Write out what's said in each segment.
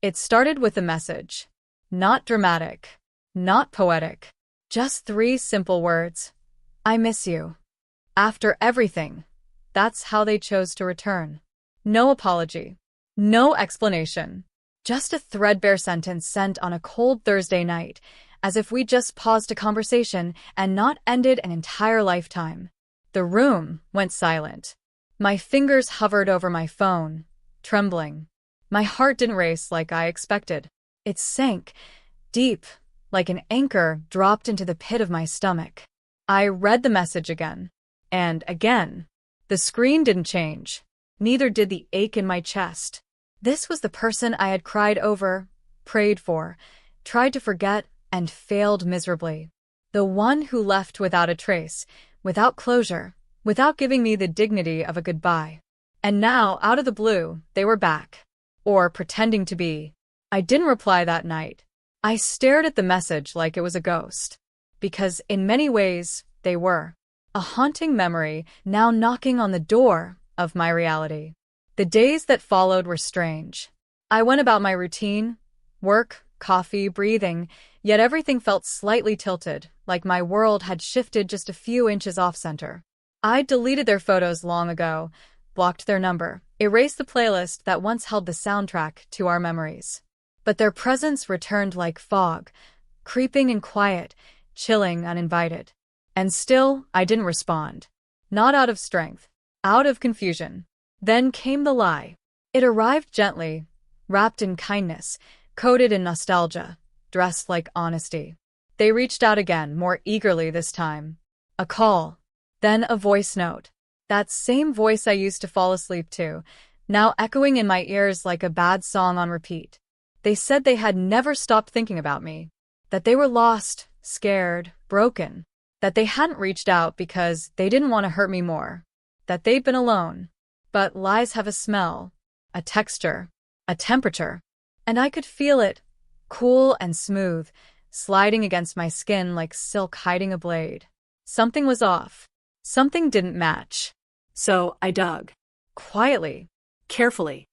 It started with a message. Not dramatic, not poetic, just 3 simple words. I miss you. After everything, that's how they chose to return. No apology, no explanation, just a threadbare sentence sent on a cold Thursday night, as if we just paused a conversation and not ended an entire lifetime. The room went silent. My fingers hovered over my phone, trembling. My heart didn't race like I expected. It sank, deep, like an anchor dropped into the pit of my stomach. I read the message again, and again. The screen didn't change. Neither did the ache in my chest. This was the person I had cried over, prayed for, tried to forget, and failed miserably. The one who left without a trace, without closure, without giving me the dignity of a goodbye. And now, out of the blue, they were back. Or pretending to be. I didn't reply that night. I stared at the message like it was a ghost. Because in many ways, they were. A haunting memory now knocking on the door of my reality. The days that followed were strange. I went about my routine, work, coffee, breathing, yet everything felt slightly tilted, like my world had shifted just a few inches off-center. I'd deleted their photos long ago, blocked their number, erased the playlist that once held the soundtrack to our memories. But their presence returned like fog, creeping and quiet, chilling uninvited. And still, I didn't respond. Not out of strength, out of confusion. Then came the lie. It arrived gently, wrapped in kindness, coated in nostalgia, dressed like honesty. They reached out again, more eagerly this time. A call, then a voice note. That same voice I used to fall asleep to, now echoing in my ears like a bad song on repeat. They said they had never stopped thinking about me, that they were lost, scared, broken, that they hadn't reached out because they didn't want to hurt me more, that they'd been alone. But lies have a smell, a texture, a temperature, and I could feel it, cool and smooth, sliding against my skin like silk hiding a blade. Something was off. Something didn't match. So I dug. Quietly, carefully.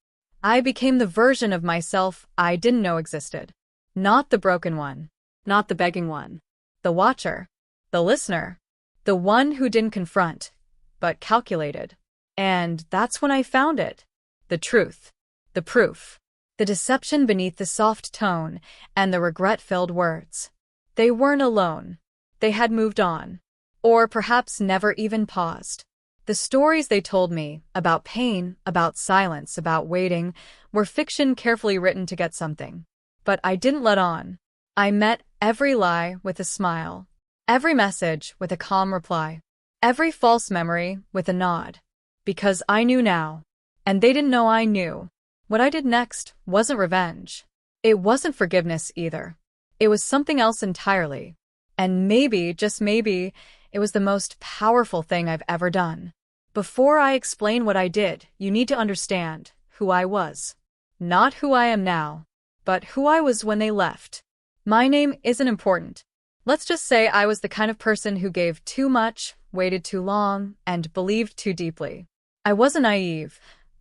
I became the version of myself I didn't know existed. Not the broken one, not the begging one. The watcher, the listener, the one who didn't confront, but calculated. And that's when I found it. The truth, the proof, the deception beneath the soft tone and the regret-filled words. They weren't alone. They had moved on. Or perhaps never even paused. The stories they told me, about pain, about silence, about waiting, were fiction carefully written to get something. But I didn't let on. I met every lie with a smile, every message with a calm reply, every false memory with a nod. Because I knew now, and they didn't know I knew. What I did next wasn't revenge. It wasn't forgiveness either. It was something else entirely. And maybe, just maybe, it was the most powerful thing I've ever done. Before I explain what I did, you need to understand who I was. Not who I am now, but who I was when they left. My name isn't important. Let's just say I was the kind of person who gave too much, waited too long, and believed too deeply. I wasn't naive.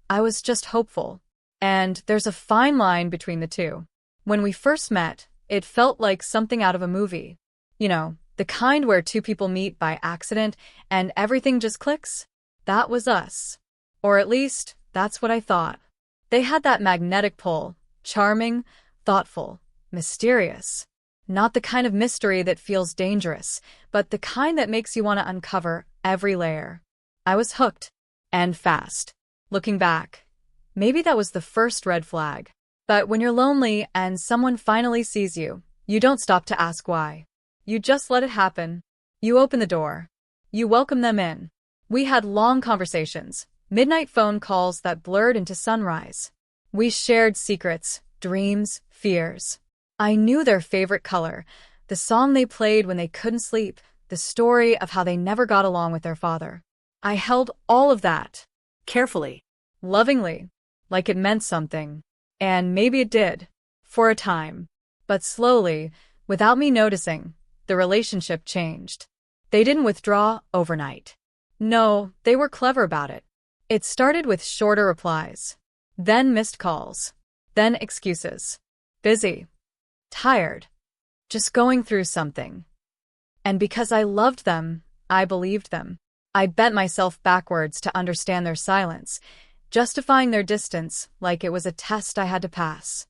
I was just hopeful. And there's a fine line between the two. When we first met, it felt like something out of a movie. You know, the kind where 2 people meet by accident and everything just clicks. That was us. Or at least, that's what I thought. They had that magnetic pull, charming, thoughtful, mysterious. Not the kind of mystery that feels dangerous, but the kind that makes you want to uncover every layer. I was hooked. And fast. Looking back, maybe that was the first red flag. But when you're lonely and someone finally sees you, you don't stop to ask why. You just let it happen. You open the door. You welcome them in. We had long conversations, midnight phone calls that blurred into sunrise. We shared secrets, dreams, fears. I knew their favorite color, the song they played when they couldn't sleep, the story of how they never got along with their father. I held all of that, carefully, lovingly, like it meant something. And maybe it did, for a time. But slowly, without me noticing, the relationship changed. They didn't withdraw overnight. No, they were clever about it. It started with shorter replies, then missed calls, Then excuses. Busy. Tired. Just going through something. And because I loved them, I believed them. I bent myself backwards to understand their silence, justifying their distance like it was a test I had to pass.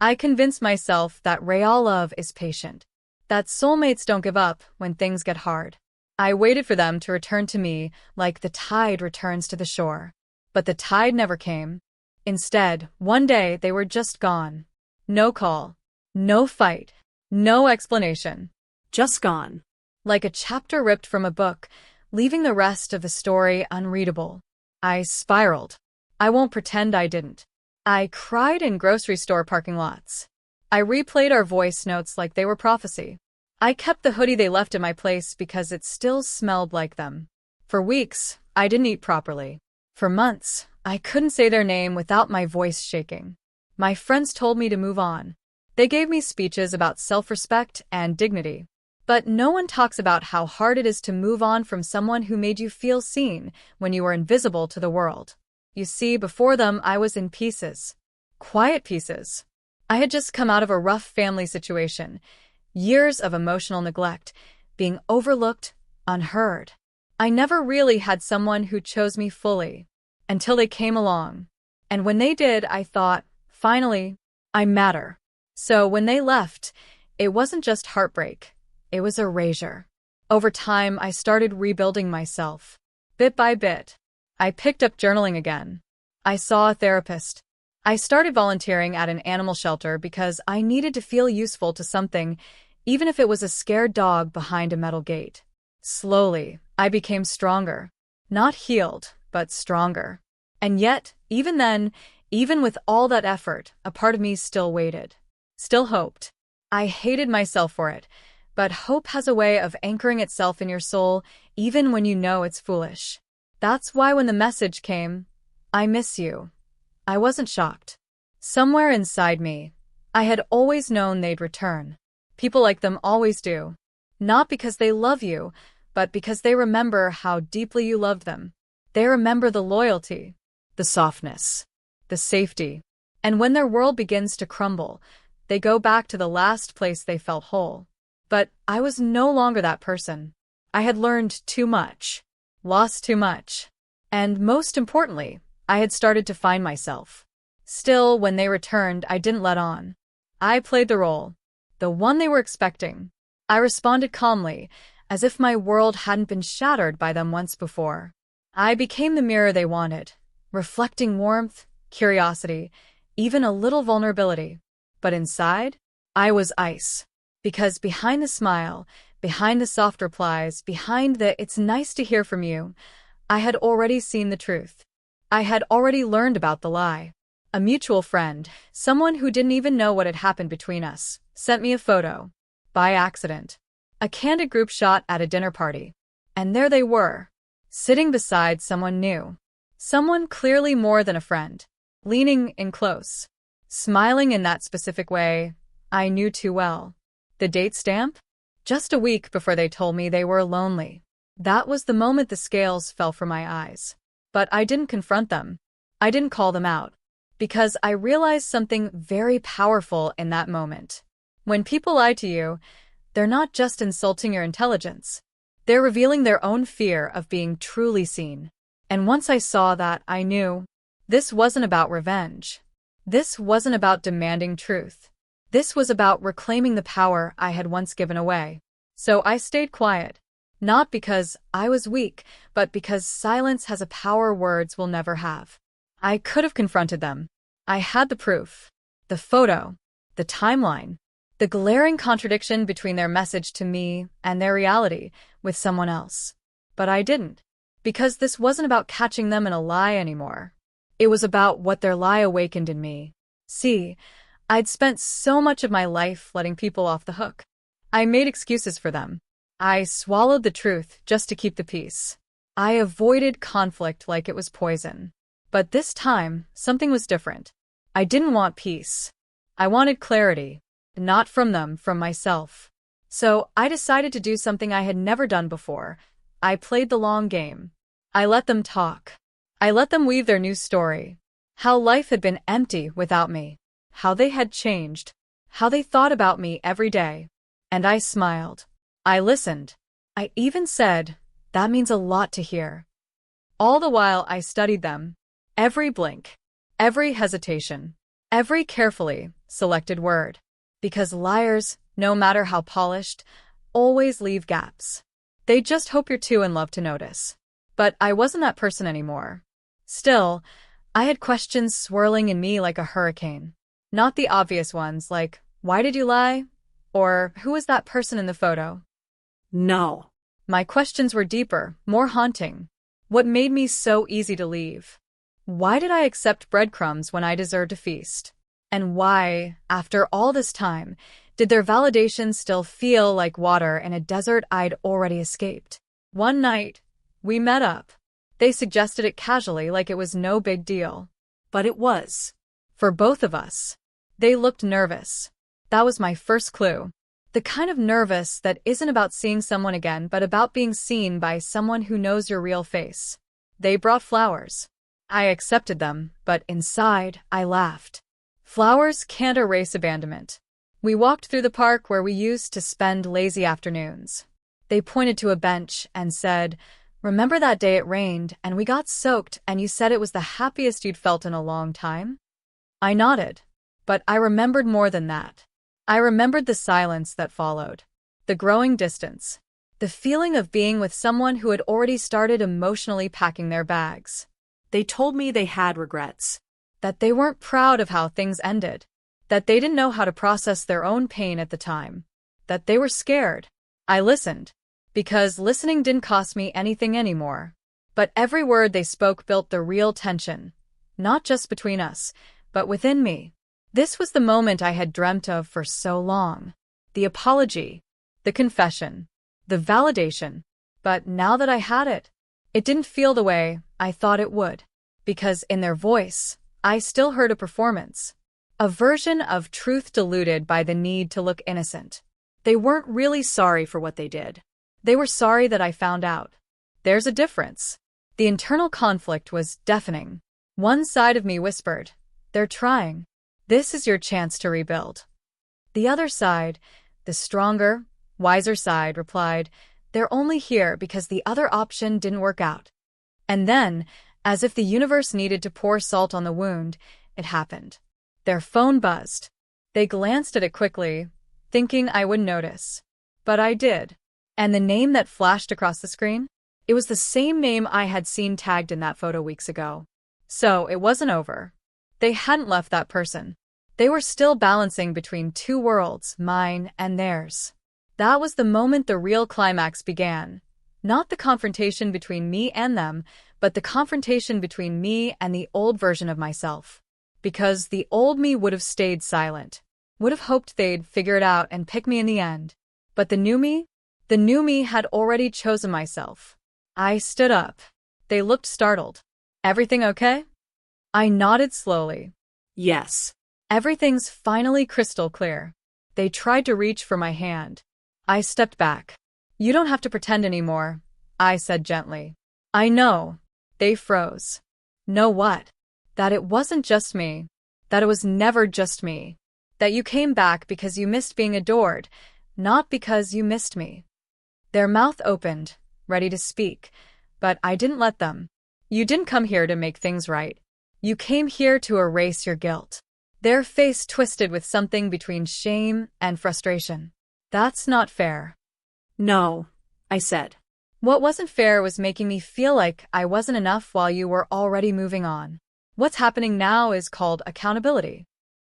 I convinced myself that real love is patient, that soulmates don't give up when things get hard. I waited for them to return to me like the tide returns to the shore. But the tide never came. Instead, one day they were just gone. No call. No fight. No explanation. Just gone. Like a chapter ripped from a book, leaving the rest of the story unreadable. I spiraled. I won't pretend I didn't. I cried in grocery store parking lots. I replayed our voice notes like they were prophecy. I kept the hoodie they left in my place because it still smelled like them. For weeks, I didn't eat properly. For months, I couldn't say their name without my voice shaking. My friends told me to move on. They gave me speeches about self-respect and dignity. But no one talks about how hard it is to move on from someone who made you feel seen when you were invisible to the world. You see, before them, I was in pieces. Quiet pieces. I had just come out of a rough family situation. Years of emotional neglect, being overlooked, unheard. I never really had someone who chose me fully, until they came along. And when they did, I thought, finally, I matter. So when they left, it wasn't just heartbreak. It was erasure. Over time, I started rebuilding myself. Bit by bit. I picked up journaling again. I saw a therapist. I started volunteering at an animal shelter because I needed to feel useful to something, even if it was a scared dog behind a metal gate. Slowly, I became stronger. Not healed, but stronger. And yet, even then, even with all that effort, a part of me still waited. Still hoped. I hated myself for it. But hope has a way of anchoring itself in your soul, even when you know it's foolish. That's why when the message came, I miss you, I wasn't shocked. Somewhere inside me, I had always known they'd return. People like them always do. Not because they love you, but because they remember how deeply you loved them. They remember the loyalty, the softness, the safety. And when their world begins to crumble, they go back to the last place they felt whole. But I was no longer that person. I had learned too much, lost too much, and most importantly, I had started to find myself. Still, when they returned, I didn't let on. I played the role, the one they were expecting. I responded calmly, as if my world hadn't been shattered by them once before. I became the mirror they wanted, reflecting warmth, curiosity, even a little vulnerability. But inside, I was ice. Because behind the smile, behind the soft replies, behind the "it's nice to hear from you," I had already seen the truth. I had already learned about the lie. A mutual friend, someone who didn't even know what had happened between us, sent me a photo. By accident. A candid group shot at a dinner party. And there they were, sitting beside someone new. Someone clearly more than a friend. Leaning in close. Smiling in that specific way I knew too well. The date stamp? Just a week before they told me they were lonely. That was the moment the scales fell from my eyes. But I didn't confront them. I didn't call them out. Because I realized something very powerful in that moment. When people lie to you, they're not just insulting your intelligence. They're revealing their own fear of being truly seen. And once I saw that, I knew this wasn't about revenge. This wasn't about demanding truth. This was about reclaiming the power I had once given away. So I stayed quiet. Not because I was weak, but because silence has a power words will never have. I could have confronted them. I had the proof. The photo. The timeline. The glaring contradiction between their message to me and their reality with someone else. But I didn't. Because this wasn't about catching them in a lie anymore. It was about what their lie awakened in me. See, I'd spent so much of my life letting people off the hook. I made excuses for them. I swallowed the truth just to keep the peace. I avoided conflict like it was poison. But this time, something was different. I didn't want peace. I wanted clarity. Not from them, from myself. So I decided to do something I had never done before. I played the long game. I let them talk. I let them weave their new story. How life had been empty without me. how they had changed, how they thought about me every day. And I smiled. I listened. I even said, "That means a lot to hear." All the while I studied them. Every blink, every hesitation, every carefully selected word. Because liars, no matter how polished, always leave gaps. They just hope you're too in love to notice. But I wasn't that person anymore. Still, I had questions swirling in me like a hurricane. Not the obvious ones like, "Why did you lie?" Or, "Who was that person in the photo?" No. My questions were deeper, more haunting. What made me so easy to leave? Why did I accept breadcrumbs when I deserved a feast? And why, after all this time, did their validation still feel like water in a desert I'd already escaped? One night, we met up. They suggested it casually like it was no big deal. But it was. For both of us. They looked nervous. That was my first clue. The kind of nervous that isn't about seeing someone again but about being seen by someone who knows your real face. They brought flowers. I accepted them, but inside, I laughed. Flowers can't erase abandonment. We walked through the park where we used to spend lazy afternoons. They pointed to a bench and said, "Remember that day it rained and we got soaked and you said it was the happiest you'd felt in a long time?" I nodded. But I remembered more than that. I remembered the silence that followed, the growing distance, the feeling of being with someone who had already started emotionally packing their bags. They told me they had regrets. That they weren't proud of how things ended, that they didn't know how to process their own pain at the time, that they were scared. I listened, because listening didn't cost me anything anymore. But every word they spoke built the real tension, not just between us, but within me. This was the moment I had dreamt of for so long. The apology, the confession, the validation. But now that I had it, it didn't feel the way I thought it would. Because in their voice, I still heard a performance. A version of truth diluted by the need to look innocent. They weren't really sorry for what they did. They were sorry that I found out. There's a difference. The internal conflict was deafening. One side of me whispered, "They're trying. This is your chance to rebuild." The other side, the stronger, wiser side, replied, "They're only here because the other option didn't work out." And then, as if the universe needed to pour salt on the wound, it happened. Their phone buzzed. They glanced at it quickly, thinking I wouldn't notice. But I did. And the name that flashed across the screen? It was the same name I had seen tagged in that photo weeks ago. So it wasn't over. They hadn't left that person. They were still balancing between two worlds, mine and theirs. That was the moment the real climax began. Not the confrontation between me and them, but the confrontation between me and the old version of myself. Because the old me would have stayed silent, would have hoped they'd figure it out and pick me in the end. But the new me had already chosen myself. I stood up. They looked startled. "Everything okay?" I nodded slowly. Yes. "Everything's finally crystal clear." They tried to reach for my hand. I stepped back. "You don't have to pretend anymore," I said gently. "I know." They froze. "Know what?" "That it wasn't just me. That it was never just me. That you came back because you missed being adored, not because you missed me." Their mouth opened, ready to speak, but I didn't let them. "You didn't come here to make things right. You came here to erase your guilt." Their face twisted with something between shame and frustration. "That's not fair." "No," I said. "What wasn't fair was making me feel like I wasn't enough while you were already moving on. What's happening now is called accountability."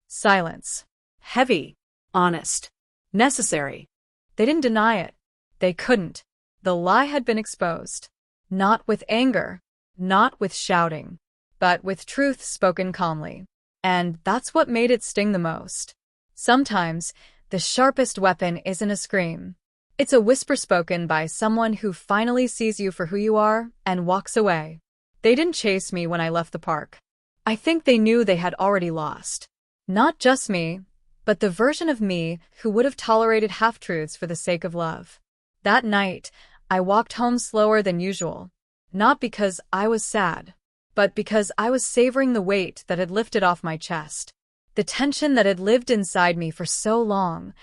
Silence. Heavy. Honest. Necessary. They didn't deny it. They couldn't. The lie had been exposed. Not with anger, not with shouting, but with truth spoken calmly. And that's what made it sting the most. Sometimes, the sharpest weapon isn't a scream. It's a whisper spoken by someone who finally sees you for who you are and walks away. They didn't chase me when I left the park. I think they knew they had already lost. Not just me, but the version of me who would have tolerated half-truths for the sake of love. That night, I walked home slower than usual. Not because I was sad, but because I was savoring the weight that had lifted off my chest. The tension that had lived inside me for so long,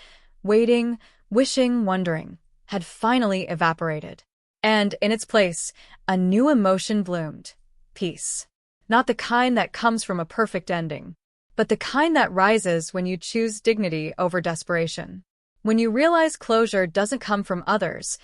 waiting, wishing, wondering, had finally evaporated. And in its place, a new emotion bloomed. Peace. Not the kind that comes from a perfect ending, but the kind that rises when you choose dignity over desperation. When you realize closure doesn't come from others,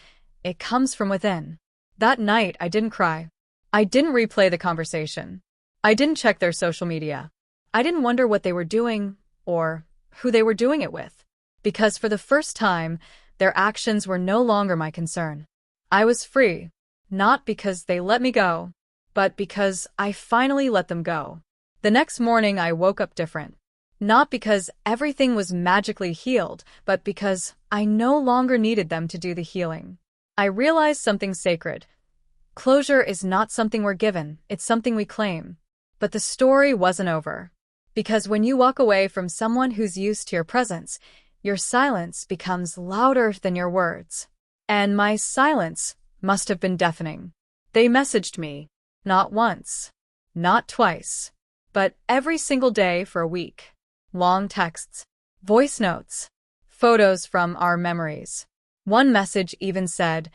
it comes from within. That night, I didn't cry. I didn't replay the conversation. I didn't check their social media. I didn't wonder what they were doing or who they were doing it with. Because for the first time, their actions were no longer my concern. I was free, not because they let me go, but because I finally let them go. The next morning, I woke up different. Not because everything was magically healed, but because I no longer needed them to do the healing. I realized something sacred. Closure is not something we're given, it's something we claim. But the story wasn't over. Because when you walk away from someone who's used to your presence, your silence becomes louder than your words. And my silence must have been deafening. They messaged me, not once, not twice, but every single day for a week. Long texts, voice notes, photos from our memories. One message even said,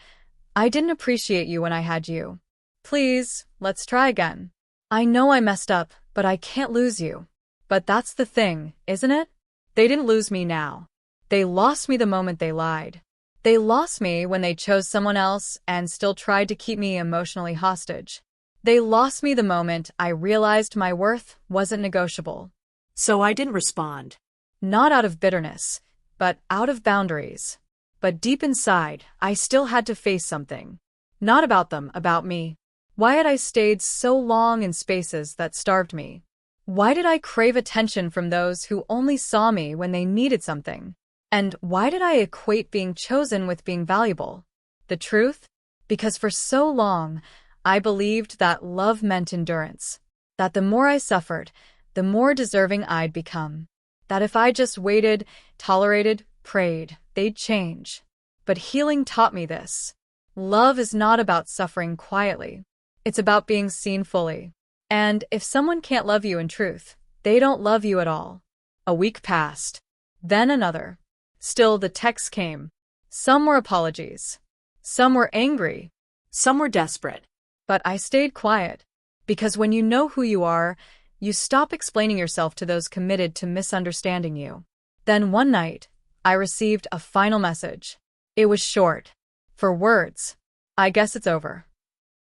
"I didn't appreciate you when I had you. Please, let's try again. I know I messed up, but I can't lose you." But that's the thing, isn't it? They didn't lose me now. They lost me the moment they lied. They lost me when they chose someone else and still tried to keep me emotionally hostage. They lost me the moment I realized my worth wasn't negotiable. So I didn't respond. Not out of bitterness, but out of boundaries. But deep inside, I still had to face something. Not about them, about me. Why had I stayed so long in spaces that starved me? Why did I crave attention from those who only saw me when they needed something? And why did I equate being chosen with being valuable? The truth? Because for so long, I believed that love meant endurance. That the more I suffered, the more deserving I'd become. That if I just waited, tolerated, prayed, they'd change. But healing taught me this. Love is not about suffering quietly. It's about being seen fully. And if someone can't love you in truth, they don't love you at all. A week passed. Then another. Still the texts came. Some were apologies. Some were angry. Some were desperate. But I stayed quiet. Because when you know who you are, you stop explaining yourself to those committed to misunderstanding you. Then one night, I received a final message. It was short. 4 words. I guess it's over.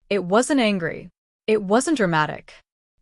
It wasn't angry. It wasn't dramatic.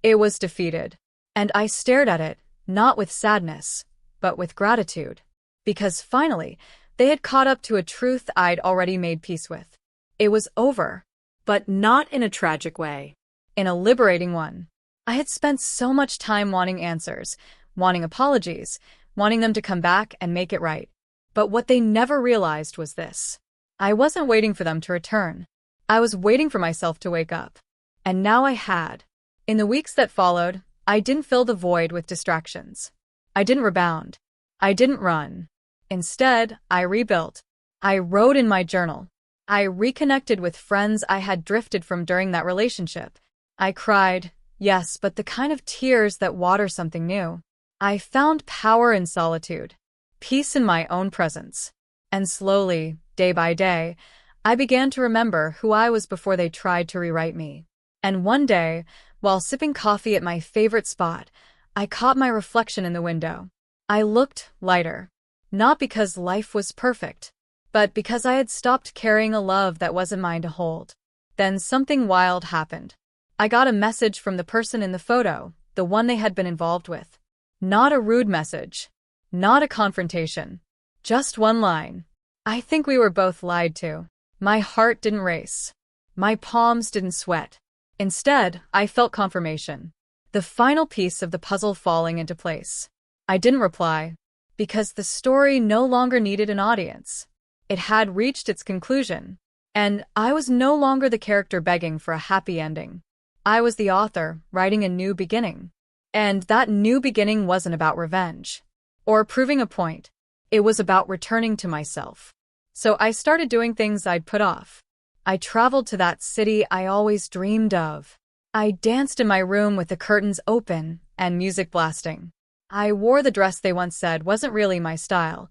It was defeated. And I stared at it, not with sadness, but with gratitude. Because finally, they had caught up to a truth I'd already made peace with. It was over. But not in a tragic way. In a liberating one. I had spent so much time wanting answers, wanting apologies, wanting them to come back and make it right. But what they never realized was this. I wasn't waiting for them to return. I was waiting for myself to wake up. And now I had. In the weeks that followed, I didn't fill the void with distractions. I didn't rebound. I didn't run. Instead, I rebuilt. I wrote in my journal. I reconnected with friends I had drifted from during that relationship. I cried, yes, but the kind of tears that water something new. I found power in solitude, peace in my own presence. And slowly, day by day, I began to remember who I was before they tried to rewrite me. And one day, while sipping coffee at my favorite spot, I caught my reflection in the window. I looked lighter. Not because life was perfect, but because I had stopped carrying a love that wasn't mine to hold. Then something wild happened. I got a message from the person in the photo, the one they had been involved with. Not a rude message. Not a confrontation. Just one line. I think we were both lied to. My heart didn't race. My palms didn't sweat. Instead, I felt confirmation. The final piece of the puzzle falling into place. I didn't reply. Because the story no longer needed an audience. It had reached its conclusion. And I was no longer the character begging for a happy ending. I was the author, writing a new beginning. And that new beginning wasn't about revenge. Or proving a point. It was about returning to myself. So I started doing things I'd put off. I traveled to that city I always dreamed of. I danced in my room with the curtains open and music blasting. I wore the dress they once said wasn't really my style,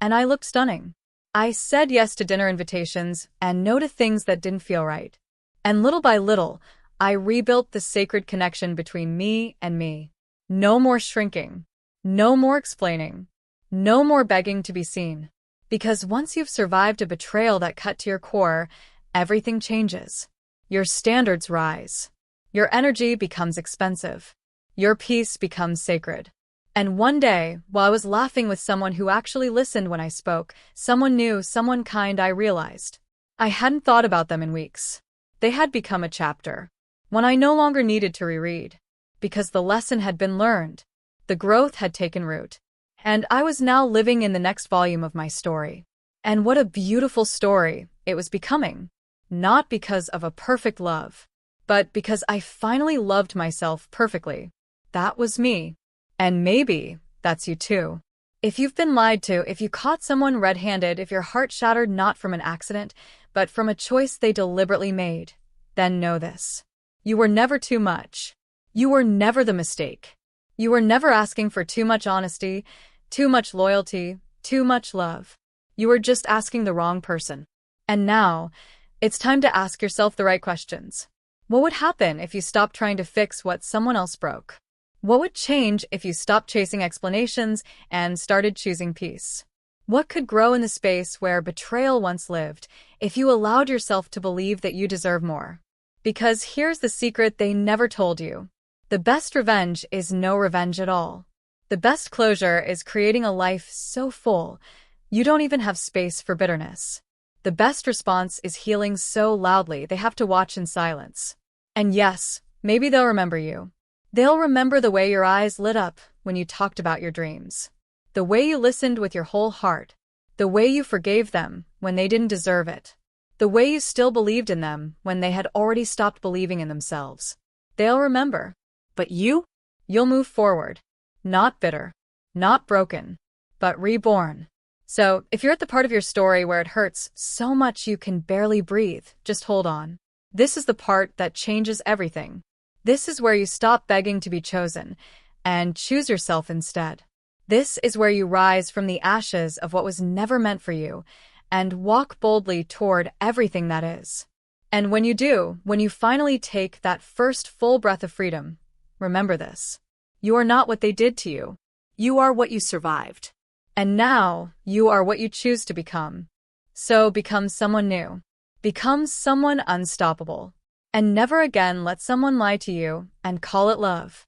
and I looked stunning. I said yes to dinner invitations and no to things that didn't feel right. And little by little, I rebuilt the sacred connection between me and me. No more shrinking. No more explaining. No more begging to be seen. Because once you've survived a betrayal that cut to your core, everything changes. Your standards rise. Your energy becomes expensive. Your peace becomes sacred. And one day, while I was laughing with someone who actually listened when I spoke, someone new, someone kind, I realized I hadn't thought about them in weeks. They had become a chapter, one I no longer needed to reread, because the lesson had been learned, the growth had taken root, and I was now living in the next volume of my story. And what a beautiful story it was becoming, not because of a perfect love, but because I finally loved myself perfectly. That was me. And maybe that's you too. If you've been lied to, if you caught someone red-handed, if your heart shattered not from an accident, but from a choice they deliberately made, then know this. You were never too much. You were never the mistake. You were never asking for too much honesty, too much loyalty, too much love. You were just asking the wrong person. And now, it's time to ask yourself the right questions. What would happen if you stopped trying to fix what someone else broke? What would change if you stopped chasing explanations and started choosing peace? What could grow in the space where betrayal once lived if you allowed yourself to believe that you deserve more? Because here's the secret they never told you. The best revenge is no revenge at all. The best closure is creating a life so full, you don't even have space for bitterness. The best response is healing so loudly they have to watch in silence. And yes, maybe they'll remember you. They'll remember the way your eyes lit up when you talked about your dreams. The way you listened with your whole heart. The way you forgave them when they didn't deserve it. The way you still believed in them when they had already stopped believing in themselves. They'll remember. But you? You'll move forward. Not bitter. Not broken. But reborn. So, if you're at the part of your story where it hurts so much you can barely breathe, just hold on. This is the part that changes everything. This is where you stop begging to be chosen and choose yourself instead. This is where you rise from the ashes of what was never meant for you and walk boldly toward everything that is. And when you do, when you finally take that first full breath of freedom, remember this. You are not what they did to you. You are what you survived. And now, you are what you choose to become. So become someone new. Become someone unstoppable. And never again let someone lie to you and call it love.